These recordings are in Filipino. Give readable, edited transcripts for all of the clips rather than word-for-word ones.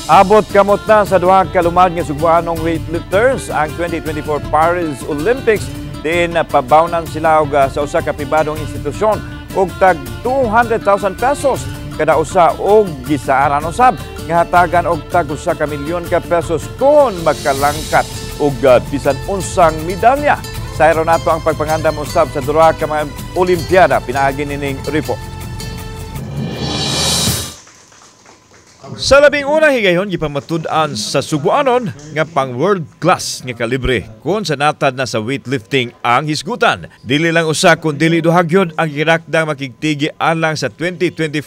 Abot kamot na sa duha ka lumad nga sugbuanong weightlifters ang 2024 Paris Olympics diin pabawnan sila og sa usa ka pribadong institusyon og tag 200,000 pesos kada usa og gisaaran usab nga hatagan og tag usa ka milyon ka pesos kon magkalangkat og bisan unsang medalya. Sayro nato ang pagpangandam usab sa duha ka mga Olimpiada pinaagi nining report. Sa labing unang higayon, gipamatud-an sa Subuanon nga pang world class nga kalibre kung sa natad na sa weightlifting ang hisgutan. Dili lang usa kung dili duhagyod ang girakdang makigtigi alang sa 2024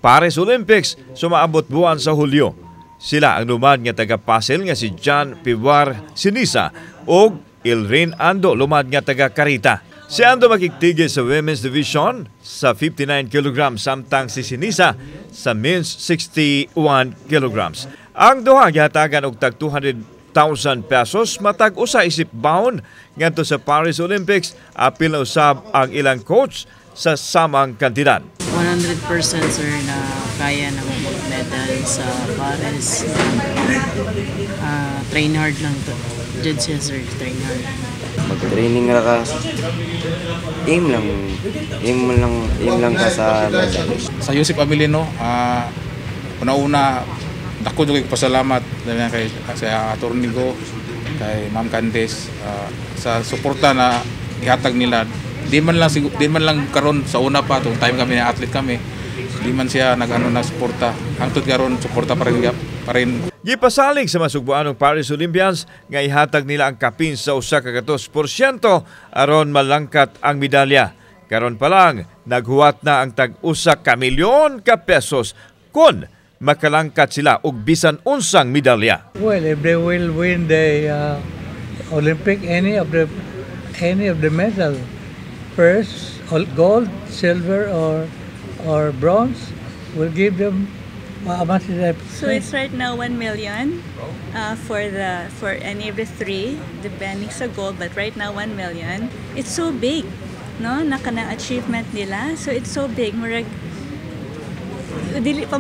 Paris Olympics sumaabot buwan sa Hulyo. Sila ang lumad nga taga-Pasel nga si John Pivar Sinisa o Ilrin Ando lumad nga taga-Carita. Si Ando makigtigil sa women's division sa 59 kg samtang si Sinisa sa men's 61 kg. Ang duha gihatagan og tag 200,000 pesos matag usa isip bound ngadto sa Paris Olympics. Apil na usab ang ilang coach sa samang kantidad. 100% sir na kaya na mag-medal sa Paris. Train hard lang to. Jud siya sir, train hard. Mag-training ra ka. Aim lang ka sa medal. Sa Joseph Abilino, una-una dako jud pasalamat dahil kay sa attorney ko, kay Ma'am Candice sa suporta na ihatag nila. Di man lang karon sa una pa tong time kami na athlete kami. Di man siya nag-ano na suporta. Hangtod karon suporta pa rin. Gipasalig sa masugbuanong Paris Olympians nga ihatag nila ang kapin sa usa ka 2% aron malangkat ang medalya. Karon pa lang naghuwat na ang tag-usa ka milyon ka pesos kun makalangkat sila og bisan unsang medalya. Well, if they will win the Olympic, any of the medal, first gold, silver, or bronze, will give them. So it's right now 1 million for any of the three, depending sa goal. But right now 1 million. It's so big, no? Nakanang achievement nila. So it's so big. Murag dili pa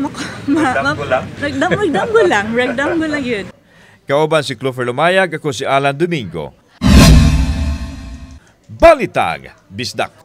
ragdamgo lang yun. Kauban si Clover Lumayag, ako si Alan Domingo. Balitag Bisdak.